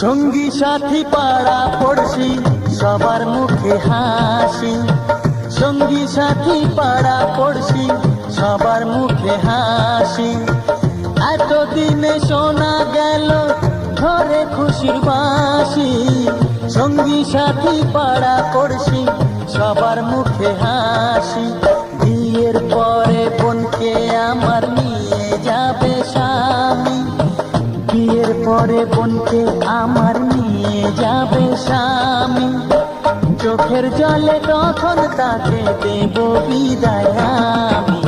সঙ্গী সাথী পাড়া পড়শি সবার মুখে হাসি, সঙ্গী সাথী পাড়া পড়শি সবার মুখে হাসি। এতদিনে শোনা গেল ঘরে খুশির বাঁশি, সঙ্গী সাথী পাড়া পড়শি সবার মুখে হাসি। বিয়ের পরে বোনকে আমার নিয়ে যাবে স্বামী, বিয়ের পরে বোনকে আমার নিয়ে যাবে স্বামী। চোখের জলে তখন তাকে দেব বিদায় আমি।